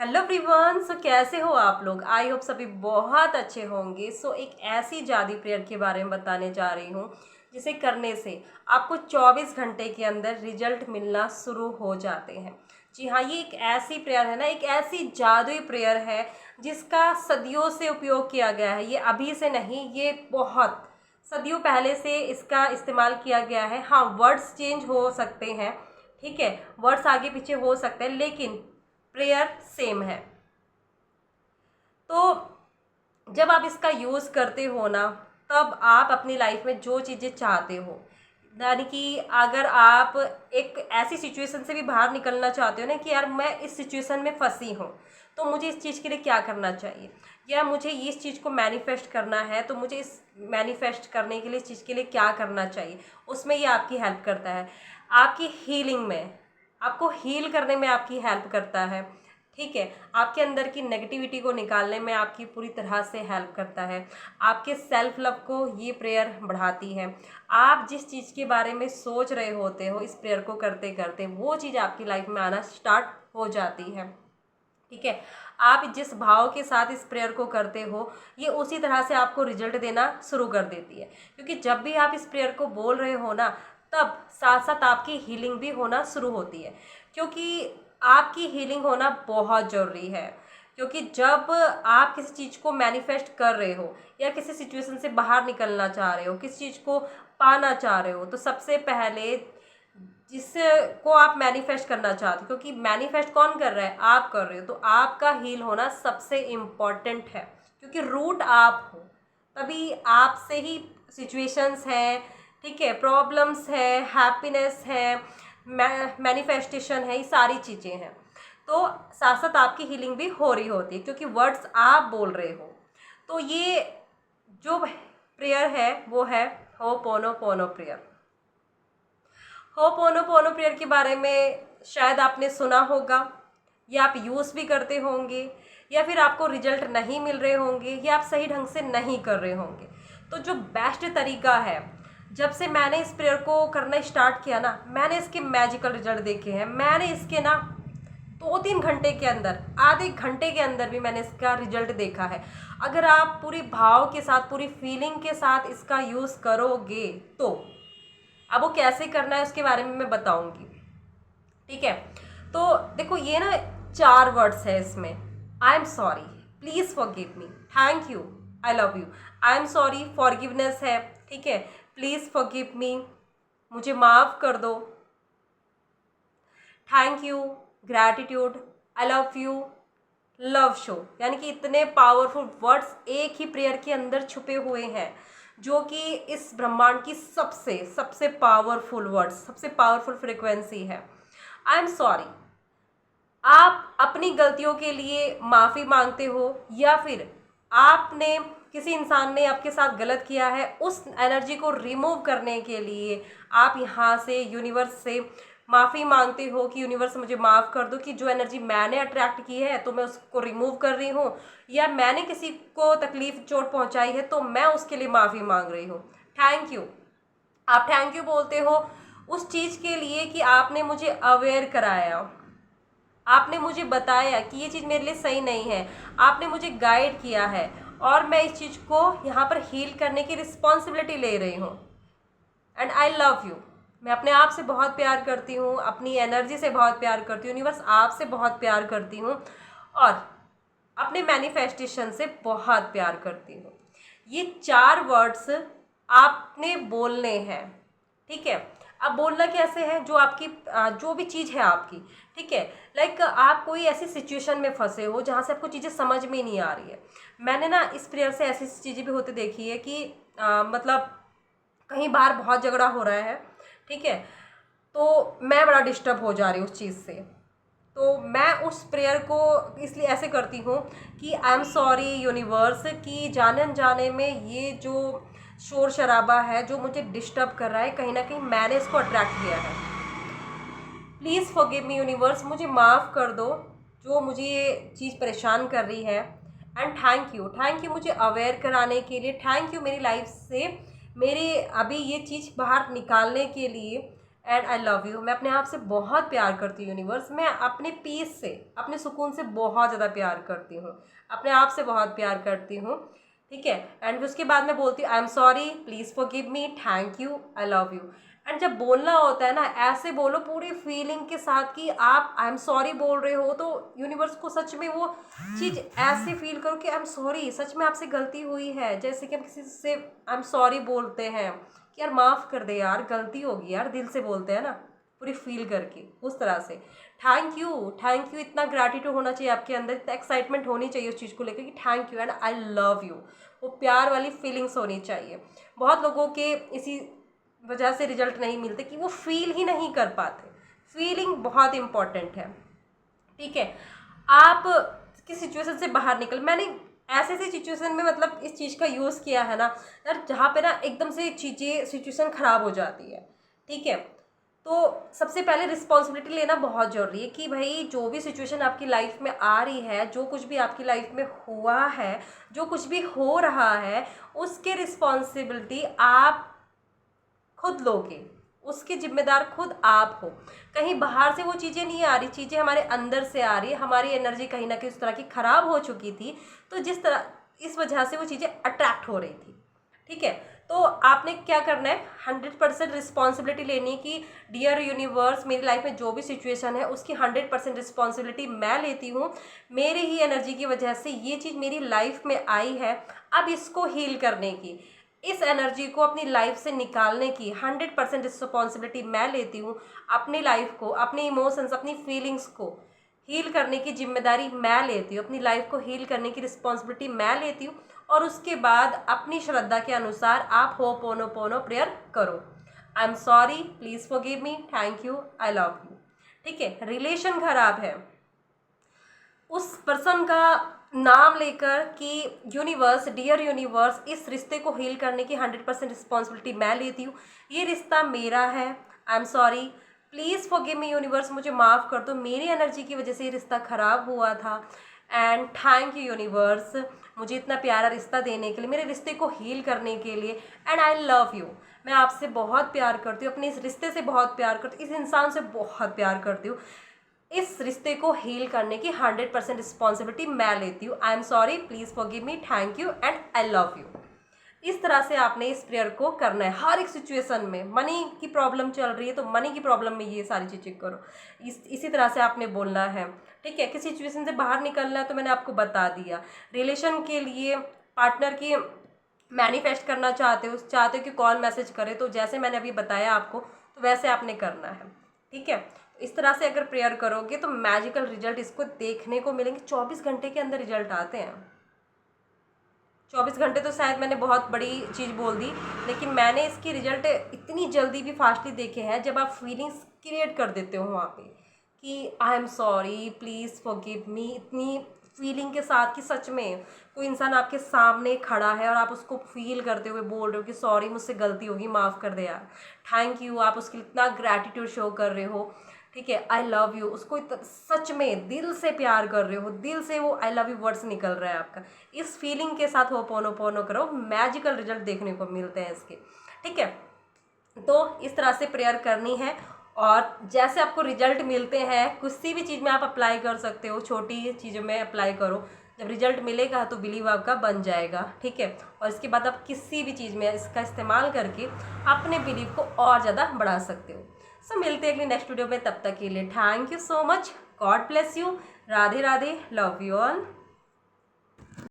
Hello everyone. कैसे हो आप लोग? आई होप सभी बहुत अच्छे होंगे। एक ऐसी जादुई प्रेयर के बारे में बताने जा रही हूँ जिसे करने से आपको 24 घंटे के अंदर रिजल्ट मिलना शुरू हो जाते हैं। जी हाँ, ये एक ऐसी प्रेयर है ना, एक ऐसी जादुई प्रेयर है जिसका सदियों से उपयोग किया गया है। ये अभी से नहीं, ये बहुत सदियों पहले से इसका इस्तेमाल किया गया है। हाँ, वर्ड्स चेंज हो सकते हैं, ठीक है, वर्ड्स आगे पीछे हो सकते हैं, लेकिन प्रेयर सेम है। तो जब आप इसका यूज़ करते हो ना, तब आप अपनी लाइफ में जो चीज़ें चाहते हो, यानी कि अगर आप एक ऐसी सिचुएशन से भी बाहर निकलना चाहते हो ना कि यार मैं इस सिचुएशन में फंसी हूँ, तो मुझे इस चीज़ के लिए क्या करना चाहिए, या मुझे इस चीज़ को मैनिफेस्ट करना है, तो मुझे इस मैनिफेस्ट करने के लिए इस चीज़ के लिए क्या करना चाहिए, उसमें ये आपकी हेल्प करता है। आपकी हीलिंग में, आपको हील करने में आपकी हेल्प करता है, ठीक है। आपके अंदर की नेगेटिविटी को निकालने में आपकी पूरी तरह से हेल्प करता है। आपके सेल्फ लव को ये प्रेयर बढ़ाती है। आप जिस चीज़ के बारे में सोच रहे होते हो, इस प्रेयर को करते करते वो चीज़ आपकी लाइफ में आना स्टार्ट हो जाती है, ठीक है। आप जिस भाव के साथ इस प्रेयर को करते हो, ये उसी तरह से आपको रिजल्ट देना शुरू कर देती है। क्योंकि जब भी आप इस प्रेयर को बोल रहे हो ना, तब साथ साथ आपकी हीलिंग भी होना शुरू होती है। क्योंकि आपकी हीलिंग होना बहुत ज़रूरी है। क्योंकि जब आप किसी चीज़ को मैनिफेस्ट कर रहे हो, या किसी सिचुएशन से बाहर निकलना चाह रहे हो, किसी चीज़ को पाना चाह रहे हो, तो सबसे पहले जिसको आप मैनिफेस्ट करना चाहते हो, क्योंकि मैनिफेस्ट कौन कर रहा है, आप कर रहे हो, तो आपका हील होना सबसे इम्पॉर्टेंट है। क्योंकि रूट आप हो, तभी आपसे ही सिचुएशंस हैं, ठीक है, प्रॉब्लम्स है, हैप्पीनेस है, मैनिफेस्टेशन है, ये सारी चीज़ें हैं। तो साथ साथ आपकी हीलिंग भी हो रही होती है, क्योंकि वर्ड्स आप बोल रहे हो। तो ये जो प्रेयर है वो है होपोनोपोनो प्रेयर। होपोनोपोनो प्रेयर के बारे में शायद आपने सुना होगा, या आप यूज़ भी करते होंगे, या फिर आपको रिजल्ट नहीं मिल रहे होंगे, या आप सही ढंग से नहीं कर रहे होंगे। तो जो बेस्ट तरीका है, जब से मैंने इस प्रेयर को करना स्टार्ट किया ना, मैंने इसके मैजिकल रिजल्ट देखे हैं। मैंने इसके ना 2-3 घंटे के अंदर, आधे घंटे के अंदर भी मैंने इसका रिजल्ट देखा है। अगर आप पूरी भाव के साथ, पूरी फीलिंग के साथ इसका यूज़ करोगे, तो अब वो कैसे करना है उसके बारे में मैं बताऊंगी, ठीक है। तो देखो, ये ना 4 वर्ड्स है इसमें। I am sorry, please forgive me, thank you, I love you. I am sorry forgiveness है, ठीक है। प्लीज़ फॉरगिव मी, मुझे माफ़ कर दो। Thank you, gratitude, I love you, love show. यानी कि इतने पावरफुल वर्ड्स एक ही प्रेयर के अंदर छुपे हुए हैं, जो कि इस ब्रह्मांड की सबसे सबसे पावरफुल वर्ड्स, सबसे पावरफुल फ्रिक्वेंसी है। आई एम सॉरी, आप अपनी गलतियों के लिए माफ़ी मांगते हो, या फिर आपने, किसी इंसान ने आपके साथ गलत किया है, उस एनर्जी को रिमूव करने के लिए आप यहाँ से, यूनिवर्स से माफ़ी मांगते हो कि यूनिवर्स मुझे माफ़ कर दो, कि जो एनर्जी मैंने अट्रैक्ट की है तो मैं उसको रिमूव कर रही हूँ, या मैंने किसी को तकलीफ, चोट पहुँचाई है, तो मैं उसके लिए माफ़ी मांग रही हूँ। थैंक यू, आप थैंक यू बोलते हो उस चीज़ के लिए कि आपने मुझे अवेयर कराया, आपने मुझे बताया कि ये चीज़ मेरे लिए सही नहीं है, आपने मुझे गाइड किया है, और मैं इस चीज़ को यहाँ पर हील करने की रिस्पॉन्सिबिलिटी ले रही हूँ। एंड आई लव यू, मैं अपने आप से बहुत प्यार करती हूँ, अपनी एनर्जी से बहुत प्यार करती हूँ, यूनिवर्स आपसे बहुत प्यार करती हूँ, और अपने मैनिफेस्टेशन से बहुत प्यार करती हूँ। ये 4 वर्ड्स आपने बोलने हैं, ठीक है। अब बोलना कैसे है, जो आपकी जो भी चीज़ है आपकी, ठीक है। लाइक आप कोई ऐसी सिचुएशन में फंसे हो जहाँ से आपको चीज़ें समझ में नहीं आ रही है। मैंने ना इस प्रेयर से ऐसी चीज़ें भी होते देखी है कि मतलब कहीं बाहर बहुत झगड़ा हो रहा है, ठीक है, तो मैं बड़ा डिस्टर्ब हो जा रही हूँ उस चीज़ से। तो मैं उस प्रेयर को इसलिए ऐसे करती हूँ कि आई एम सॉरी यूनिवर्स, कि जाने अनजाने में ये जो शोर शराबा है जो मुझे डिस्टर्ब कर रहा है, कहीं ना कहीं मैंने इसको अट्रैक्ट किया है। प्लीज़ फॉरगिव मी यूनिवर्स, मुझे माफ़ कर दो जो मुझे ये चीज़ परेशान कर रही है। एंड थैंक यू मुझे अवेयर कराने के लिए, थैंक यू मेरी लाइफ से मेरे अभी ये चीज़ बाहर निकालने के लिए, एंड आई लव यू। मैं अपने आप से बहुत प्यार करती हूँ यूनिवर्स। मैं अपने पीस से, अपने सुकून से बहुत ज़्यादा प्यार करती हूँ, अपने आप से बहुत प्यार करती हूँ, ठीक है। एंड उसके बाद मैं बोलती हूँ I am sorry, please forgive me, thank you, I love you. And जब बोलना होता है ना, ऐसे बोलो पूरी फीलिंग के साथ कि आप आई एम सॉरी बोल रहे हो, तो यूनिवर्स को सच में वो चीज़ ऐसे फील करो कि आई एम सॉरी, सच में आपसे गलती हुई है। जैसे कि हम किसी से आई एम सॉरी बोलते हैं कि यार माफ़ कर दे यार, गलती होगी यार, दिल से बोलते हैं ना, पूरी फील करके, उस तरह से। थैंक यू, थैंक यू, इतना ग्रैटिट्यूड होना चाहिए आपके अंदर, इतना एक्साइटमेंट होनी चाहिए उस चीज़ को लेकर कि thank you and I love you. वो प्यार वाली फीलिंग्स होनी चाहिए। बहुत लोगों के इसी वजह से रिजल्ट नहीं मिलते कि वो फील ही नहीं कर पाते। फीलिंग बहुत इंपॉर्टेंट है, ठीक है। आप किस सिचुएशन से बाहर निकल, मैंने ऐसे ऐसी सिचुएशन में मतलब इस चीज़ का यूज़ किया है ना यार, जहाँ पे ना एकदम से चीज़ें सिचुएशन ख़राब हो जाती है, ठीक है। तो सबसे पहले रिस्पॉन्सिबिलिटी लेना बहुत ज़रूरी है कि भाई जो भी सिचुएशन आपकी लाइफ में आ रही है, जो कुछ भी आपकी लाइफ में हुआ है, जो कुछ भी हो रहा है, उसके रिस्पॉन्सिबिलिटी आप खुद लोगे, उसके जिम्मेदार खुद आप हो। कहीं बाहर से वो चीज़ें नहीं आ रही, चीज़ें हमारे अंदर से आ रही है। हमारी एनर्जी कहीं ना कहीं उस तरह की ख़राब हो चुकी थी, तो जिस तरह इस वजह से वो चीज़ें अट्रैक्ट हो रही थी, ठीक है। तो आपने क्या करना है, 100% रिस्पॉन्सिबिलिटी लेनी कि डियर यूनिवर्स, मेरी लाइफ में जो भी सिचुएशन है उसकी 100% रिस्पॉन्सिबिलिटी मैं लेती हूँ। मेरी ही एनर्जी की वजह से ये चीज़ मेरी लाइफ में आई है। अब इसको हील करने की, इस एनर्जी को अपनी लाइफ से निकालने की 100% रिस्पॉन्सिबिलिटी मैं लेती हूँ। अपनी लाइफ को, अपने इमोशंस, अपनी फीलिंग्स को हील करने की जिम्मेदारी मैं लेती हूँ, अपनी लाइफ को हील करने की रिस्पॉन्सिबिलिटी मैं लेती हूँ। और उसके बाद अपनी श्रद्धा के अनुसार आप होपोनोपोनो प्रेयर करो। I am sorry, please forgive me, thank you, I love you, ठीक है। रिलेशन खराब है, उस पर्सन का नाम लेकर कि यूनिवर्स, डियर यूनिवर्स, इस रिश्ते को हील करने की 100% रिस्पॉन्सिबिलिटी मैं लेती हूँ। ये रिश्ता मेरा है, I am sorry, please forgive me universe, मुझे माफ़ कर दो, मेरी एनर्जी की वजह से ये रिश्ता ख़राब हुआ था। एंड थैंक यू यूनिवर्स, मुझे इतना प्यारा रिश्ता देने के लिए, मेरे रिश्ते को हील करने के लिए। एंड आई लव यू, मैं आपसे बहुत प्यार करती हूँ, अपने इस रिश्ते से बहुत प्यार करती हूँ, इस इंसान से बहुत प्यार करती हूँ। इस रिश्ते को हील करने की 100% रिस्पॉन्सिबिलिटी मैं लेती हूँ। I am sorry, please forgive me, thank you and I love you. इस तरह से आपने इस प्रेयर को करना है हर एक सिचुएशन में। मनी की प्रॉब्लम चल रही है तो मनी की प्रॉब्लम में ये सारी चीज़ें करो, इसी तरह से आपने बोलना है, ठीक है। किस सिचुएशन से बाहर निकलना है तो मैंने आपको बता दिया। रिलेशन के लिए पार्टनर की मैनिफेस्ट करना चाहते हो कि कॉल मैसेज करे, तो जैसे मैंने अभी बताया आपको, तो वैसे आपने करना है, ठीक है। इस तरह से अगर प्रेयर करोगे तो मैजिकल रिजल्ट इसको देखने को मिलेंगे। 24 घंटे के अंदर रिजल्ट आते हैं। 24 घंटे तो शायद मैंने बहुत बड़ी चीज़ बोल दी, लेकिन मैंने इसकी रिजल्ट इतनी जल्दी भी फास्टली देखे हैं जब आप फीलिंग्स क्रिएट कर देते हो वहाँ पे कि I am sorry, please forgive me, इतनी फीलिंग के साथ कि सच में कोई इंसान आपके सामने खड़ा है और आप उसको फील करते हुए बोल रहे हो कि सॉरी, मुझसे गलती होगी, माफ़ कर दे यार, थैंक यू, आप उसके लिए इतना ग्रैटिट्यूड शो कर रहे हो, ठीक है। आई लव यू, उसको सच में दिल से प्यार कर रहे हो, दिल से वो आई लव यू वर्ड्स निकल रहा है आपका। इस फीलिंग के साथ होपोनोपोनो करो, मैजिकल रिजल्ट देखने को मिलते हैं इसके, ठीक है। तो इस तरह से प्रेयर करनी है और जैसे आपको रिजल्ट मिलते हैं, किसी भी चीज़ में आप अप्लाई कर सकते हो, छोटी चीज़ों में अप्लाई करो, जब रिजल्ट मिलेगा तो बिलीव आपका बन जाएगा, ठीक है। और इसके बाद आप किसी भी चीज़ में इसका इस्तेमाल करके अपने बिलीव को और ज़्यादा बढ़ा सकते हो। सो मिलते हैं अगली नेक्स्ट वीडियो में, तब तक के लिए thank you so much, God bless you, Radhe Radhe, love you all.